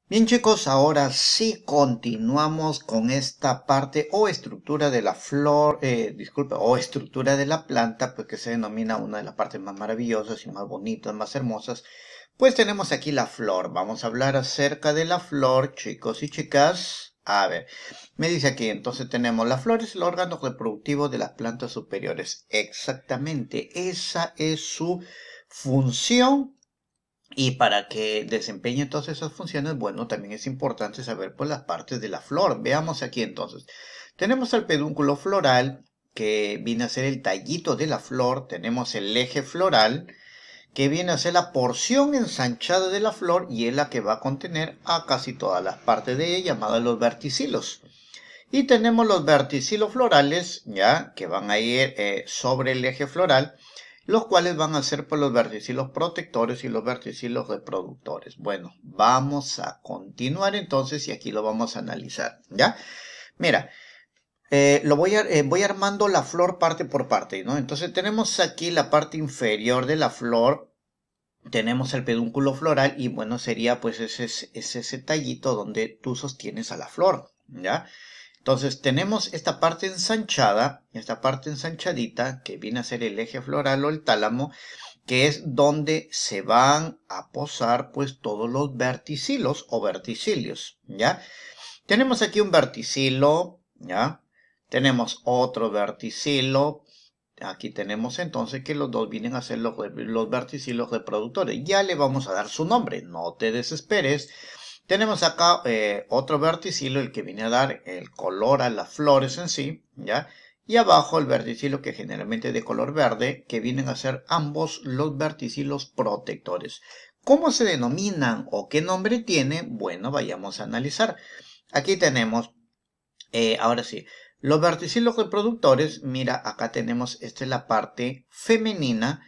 Bien chicos, ahora sí continuamos con esta parte o estructura de la flor, disculpa, o estructura de la planta, pues que se denomina una de las partes más maravillosas y más bonitas, más hermosas. Pues tenemos aquí la flor. Vamos a hablar acerca de la flor, chicos y chicas. A ver, me dice aquí, entonces tenemos la flor es el órgano reproductivo de las plantas superiores. Exactamente, esa es su función. Y para que desempeñe todas esas funciones, bueno, también es importante saber pues las partes de la flor. Veamos aquí entonces. Tenemos el pedúnculo floral, que viene a ser el tallito de la flor. Tenemos el eje floral, que viene a ser la porción ensanchada de la flor y es la que va a contener a casi todas las partes de ella, llamadas los verticilos. Y tenemos los verticilos florales, ya, que van a ir sobre el eje floral, los cuales van a ser por los verticilos protectores y los verticilos reproductores. Bueno, vamos a continuar entonces y aquí lo vamos a analizar, ¿ya? Mira, voy armando la flor parte por parte, ¿no? Entonces tenemos aquí la parte inferior de la flor, tenemos el pedúnculo floral y bueno, sería pues ese tallito donde tú sostienes a la flor, ¿ya? Entonces tenemos esta parte ensanchada, esta parte ensanchadita, que viene a ser el eje floral o el tálamo, que es donde se van a posar pues todos los verticilos o verticilios, ¿ya? Tenemos aquí un verticilo, ¿ya? Tenemos otro verticilo. Aquí tenemos entonces que los dos vienen a ser los verticilos reproductores. Ya le vamos a dar su nombre, no te desesperes. Tenemos acá otro verticilo, el que viene a dar el color a las flores en sí, ¿ya? Y abajo el verticilo que generalmente es de color verde, que vienen a ser ambos los verticilos protectores. ¿Cómo se denominan o qué nombre tiene? Bueno, vayamos a analizar. Aquí tenemos, ahora sí, los verticilos reproductores. Mira, acá tenemos, esta es la parte femenina,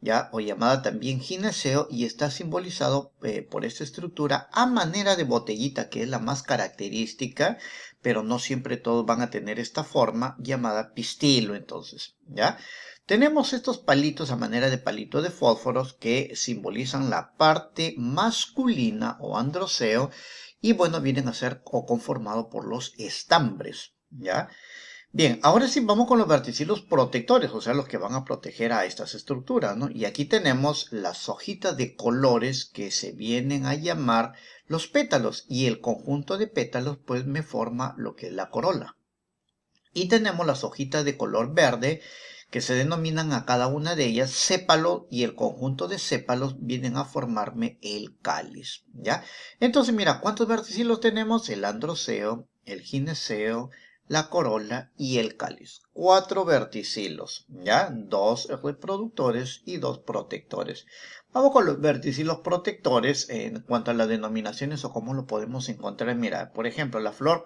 ya, o llamada también gineceo, y está simbolizado por esta estructura a manera de botellita, que es la más característica, pero no siempre todos van a tener esta forma, llamada pistilo, entonces, ¿ya? Tenemos estos palitos a manera de palito de fósforos que simbolizan la parte masculina o androceo, y bueno, vienen a ser o conformado por los estambres, ¿ya? Bien, ahora sí vamos con los verticilos protectores, o sea, los que van a proteger a estas estructuras, ¿no? Y aquí tenemos las hojitas de colores que se vienen a llamar los pétalos, y el conjunto de pétalos pues me forma lo que es la corola. Y tenemos las hojitas de color verde que se denominan a cada una de ellas sépalo, y el conjunto de sépalos vienen a formarme el cáliz, ¿ya? Entonces mira, ¿cuántos verticilos tenemos? El androceo, el gineceo, la corola y el cáliz. 4 verticilos, ¿ya? 2 reproductores y 2 protectores. Vamos con los verticilos protectores en cuanto a las denominaciones o cómo lo podemos encontrar. Mira, por ejemplo, la flor.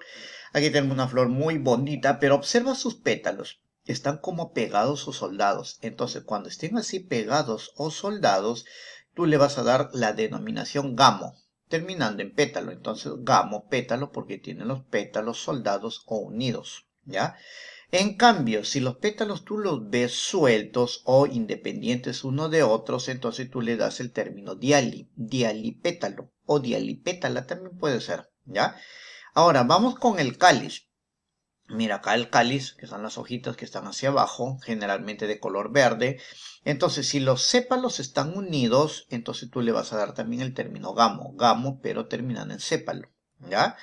Aquí tenemos una flor muy bonita, pero observa sus pétalos. Están como pegados o soldados. Entonces, cuando estén así pegados o soldados, tú le vas a dar la denominación gamo, terminando en pétalo. Entonces, gamo, pétalo, porque tienen los pétalos soldados o unidos, ¿ya? En cambio, si los pétalos tú los ves sueltos o independientes uno de otros, entonces tú le das el término dialipétalo o dialipétala también puede ser, ¿ya? Ahora, vamos con el cáliz. Mira acá el cáliz, que son las hojitas que están hacia abajo, generalmente de color verde. Entonces, si los sépalos están unidos, entonces tú le vas a dar también el término gamo, pero terminando en sépalo, ¿ya?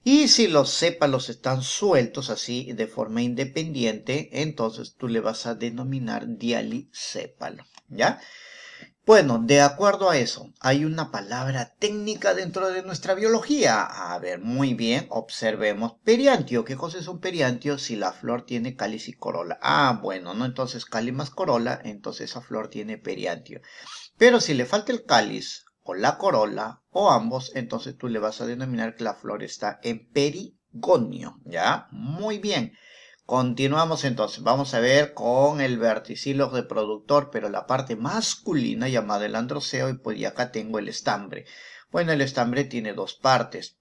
Y si los sépalos están sueltos así de forma independiente, entonces tú le vas a denominar dialisépalo, ¿ya? Bueno, de acuerdo a eso, hay una palabra técnica dentro de nuestra biología. A ver, muy bien, observemos. Periantio, ¿qué cosa es un periantio si la flor tiene cáliz y corola? Ah, bueno, no, entonces cáliz más corola, entonces esa flor tiene periantio. Pero si le falta el cáliz o la corola o ambos, entonces tú le vas a denominar que la flor está en perigonio, ¿ya? Muy bien. Continuamos entonces, vamos a ver con el verticilo reproductor, pero la parte masculina llamada el androceo, y pues ya acá tengo el estambre. Bueno, el estambre tiene dos partes.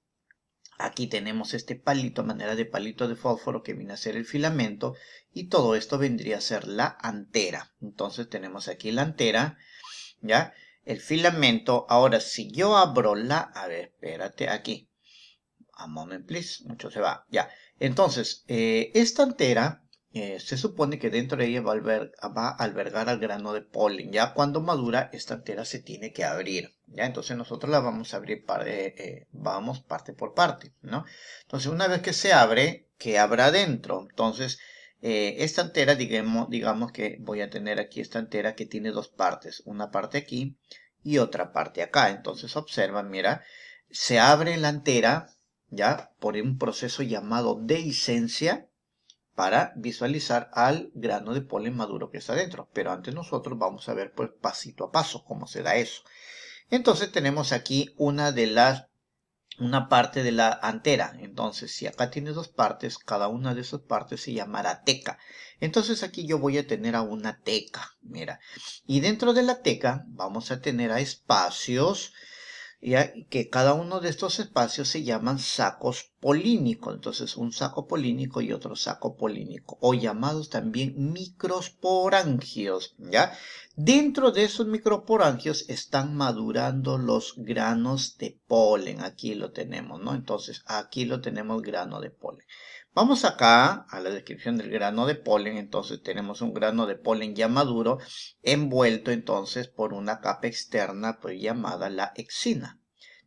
Aquí tenemos este palito a manera de palito de fósforo que viene a ser el filamento, y todo esto vendría a ser la antera. Entonces tenemos aquí la antera, ¿ya? el filamento. Ahora, si yo abro a ver, espérate, aquí. A moment, please. Mucho se va. Ya. Entonces, esta antera se supone que dentro de ella va a albergar al grano de polen. Ya cuando madura, esta antera se tiene que abrir. Ya, entonces nosotros la vamos a abrir, vamos parte por parte, ¿no? Entonces, una vez que se abre, ¿qué habrá dentro? Entonces, esta antera, digamos que voy a tener aquí esta antera que tiene dos partes. Una parte aquí y otra parte acá. Entonces, observa, mira, se abre la antera, ya, por un proceso llamado dehiscencia, para visualizar al grano de polen maduro que está dentro. Pero antes nosotros vamos a ver pues pasito a paso cómo se da eso. Entonces tenemos aquí una parte de la antera. Entonces, si acá tiene dos partes, cada una de esas partes se llamará teca. Entonces aquí yo voy a tener a una teca, mira. Y dentro de la teca vamos a tener a espacios, ya que cada uno de estos espacios se llaman sacos polínicos. Entonces, un saco polínico y otro saco polínico, o llamados también microsporangios, ¿ya? Dentro de esos microsporangios están madurando los granos de polen. Aquí lo tenemos, ¿no? Entonces, aquí lo tenemos, grano de polen. Vamos acá a la descripción del grano de polen. Entonces tenemos un grano de polen ya maduro, envuelto entonces por una capa externa pues llamada la exina.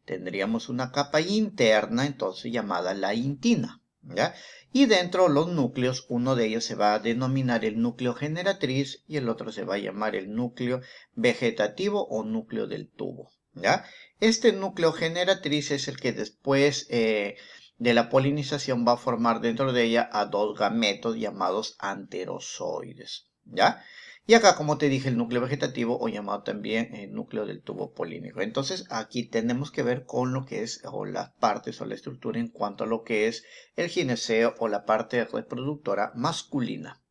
Tendríamos una capa interna entonces llamada la intina, ¿ya? Y dentro los núcleos, uno de ellos se va a denominar el núcleo generatriz y el otro se va a llamar el núcleo vegetativo o núcleo del tubo, ¿ya? Este núcleo generatriz es el que después de la polinización va a formar dentro de ella a dos gametos llamados anterozoides, ¿ya? Y acá, como te dije, el núcleo vegetativo o llamado también el núcleo del tubo polínico. Entonces, aquí tenemos que ver con lo que es, o las partes o la estructura en cuanto a lo que es el gineceo o la parte reproductora masculina.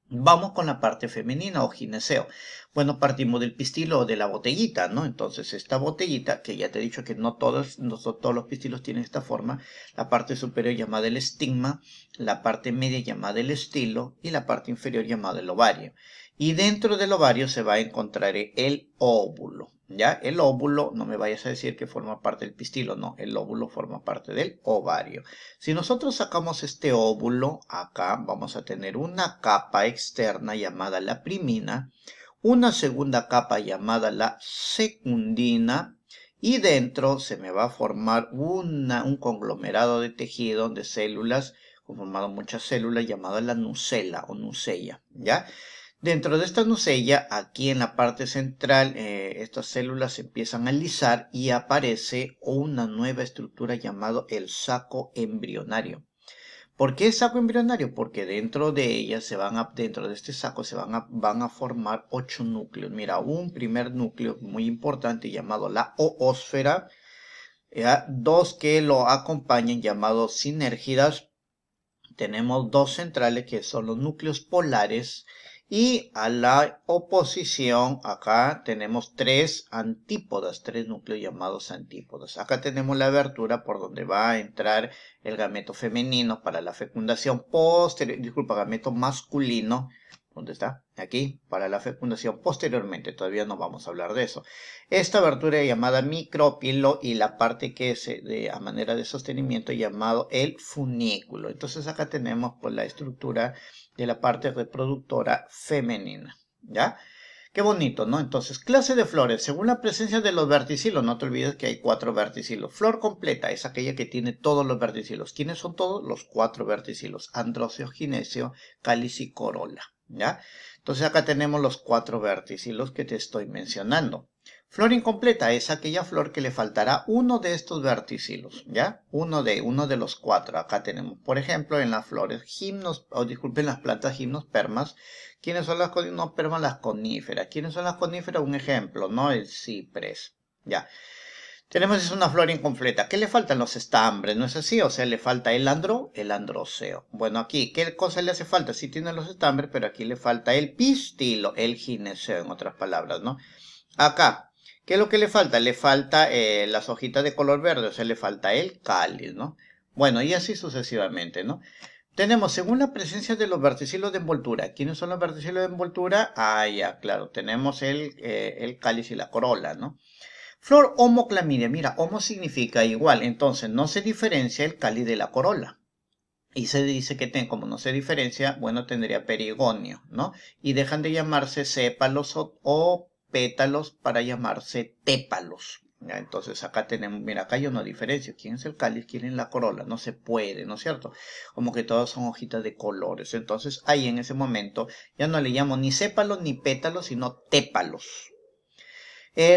Vamos con la parte femenina o gineceo. Bueno, partimos del pistilo o de la botellita, ¿no? Entonces, esta botellita, que ya te he dicho que no todos los pistilos tienen esta forma, la parte superior llamada el estigma, la parte media llamada el estilo y la parte inferior llamada el ovario. Y dentro del ovario se va a encontrar el óvulo, ¿ya? El óvulo, no me vayas a decir que forma parte del pistilo, no, el óvulo forma parte del ovario. Si nosotros sacamos este óvulo, acá vamos a tener una capa externa llamada la primina, una segunda capa llamada la secundina, y dentro se me va a formar un conglomerado de tejido de células, conformado muchas células, llamada la nucela o nucella, ¿ya? Dentro de esta nucella, aquí en la parte central, estas células se empiezan a alisar y aparece una nueva estructura llamada el saco embrionario. ¿Por qué saco embrionario? Porque dentro de ella dentro de este saco van a formar 8 núcleos. Mira, un primer núcleo muy importante llamado la oósfera, dos que lo acompañan llamados sinérgidas. Tenemos dos centrales que son los núcleos polares. Y a la oposición, acá tenemos tres antípodas, tres núcleos llamados antípodas. Acá tenemos la abertura por donde va a entrar el gameto femenino para la fecundación posterior, disculpa, gameto masculino. ¿Dónde está? Aquí, para la fecundación posteriormente. Todavía no vamos a hablar de eso. Esta abertura llamada micrópilo y la parte que es a manera de sostenimiento llamado el funículo. Entonces acá tenemos pues la estructura de la parte reproductora femenina, ¿ya? Qué bonito, ¿no? Entonces, clase de flores. Según la presencia de los verticilos, no te olvides que hay 4 verticilos. Flor completa es aquella que tiene todos los verticilos. ¿Quiénes son todos? Los 4 verticilos. Androceo, gineceo, cáliz y corola, ¿ya? Entonces acá tenemos los 4 verticilos que te estoy mencionando. Flor incompleta es aquella flor que le faltará uno de estos verticilos, ¿ya? Uno de los 4. Acá tenemos, por ejemplo, en las flores las plantas gimnospermas. ¿Quiénes son las gimnospermas? Las coníferas. ¿Quiénes son las coníferas? Un ejemplo, ¿no? El ciprés, ¿ya? Tenemos una flor incompleta. ¿Qué le faltan? Los estambres, ¿no es así? O sea, le falta el androceo. Bueno, aquí, ¿qué cosa le hace falta? Sí tiene los estambres, pero aquí le falta el pistilo, el gineceo, en otras palabras, ¿no? Acá, ¿qué es lo que le falta? Le falta las hojitas de color verde, o sea, le falta el cáliz, ¿no? Bueno, y así sucesivamente, ¿no? Tenemos, según la presencia de los verticilos de envoltura. ¿Quiénes son los verticilos de envoltura? Ah, ya, claro, tenemos el cáliz y la corola, ¿no? Flor homoclamidia. Mira, homo significa igual, entonces no se diferencia el cáliz de la corola. Y se dice que como no se diferencia, bueno, tendría perigonio, ¿no? Y dejan de llamarse sépalos o pétalos para llamarse tépalos. ¿Ya? Entonces acá tenemos, mira, acá yo no diferencio. ¿Quién es el cáliz? ¿Quién es la corola? No se puede, ¿no es cierto? Como que todas son hojitas de colores. Entonces ahí en ese momento ya no le llamo ni sépalos ni pétalos, sino tépalos.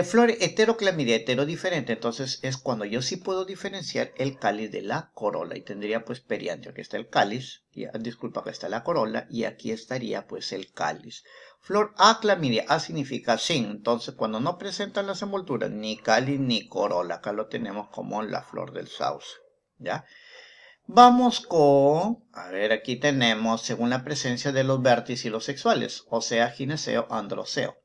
Flor heteroclamidia, hetero diferente, entonces es cuando yo sí puedo diferenciar el cáliz de la corola y tendría pues periantio, aquí está el cáliz, disculpa, acá está la corola y aquí estaría pues el cáliz. Flor aclamidia, A significa sin, entonces cuando no presentan las envolturas ni cáliz ni corola, acá lo tenemos como la flor del sauce, ¿ya? Vamos con, a ver, aquí tenemos según la presencia de los vértices sexuales, o sea, gineceo, androceo.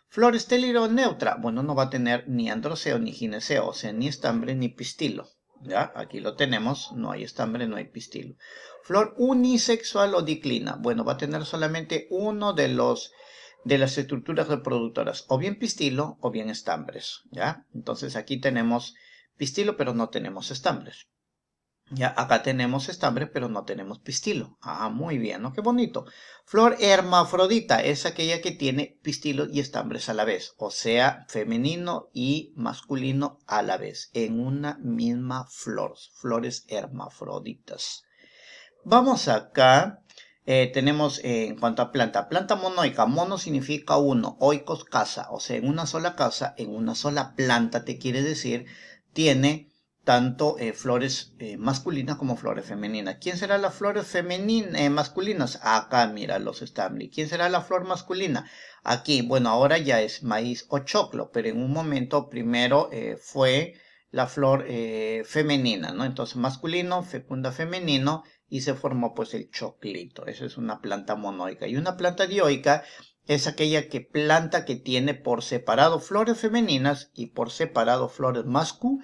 Flor estéril neutra, bueno, no va a tener ni androceo ni gineceo, o sea, ni estambre ni pistilo. ¿Ya? Aquí lo tenemos, no hay estambre, no hay pistilo. Flor unisexual o diclina, bueno, va a tener solamente uno de las estructuras reproductoras, o bien pistilo o bien estambres. ¿Ya? Entonces aquí tenemos pistilo, pero no tenemos estambres. Ya, acá tenemos estambre, pero no tenemos pistilo. Ah, muy bien, ¿no? Qué bonito. Flor hermafrodita es aquella que tiene pistilo y estambres a la vez. O sea, femenino y masculino a la vez. En una misma flor. Flores hermafroditas. Vamos acá. Tenemos en cuanto a planta. Planta monoica. Mono significa uno. Oikos casa. O sea, en una sola casa, en una sola planta, te quiere decir, tiene tanto flores masculinas como flores femeninas. ¿Quién será las flores masculinas? Acá, mira, los estambres. ¿Quién será la flor masculina? Aquí, bueno, ahora ya es maíz o choclo, pero en un momento primero fue la flor femenina, ¿no? Entonces masculino fecunda femenino y se formó pues el choclito. Esa es una planta monoica. Y una planta dioica es aquella planta que tiene por separado flores femeninas y por separado flores masculinas.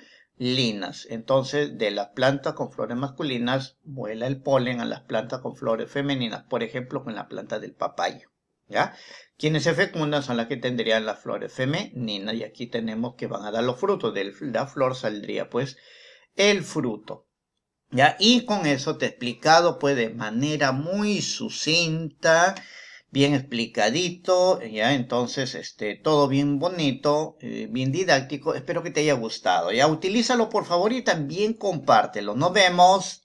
Entonces, de las plantas con flores masculinas, vuela el polen a las plantas con flores femeninas, por ejemplo, con la planta del papayo, ¿ya? Quienes se fecundan son las que tendrían las flores femeninas, y aquí tenemos que van a dar los frutos. De la flor saldría, pues, el fruto, ¿ya? Y con eso te he explicado, pues, de manera muy sucinta, bien explicadito, ya, entonces, todo bien bonito, bien didáctico, espero que te haya gustado, ya, utilízalo por favor y también compártelo, nos vemos.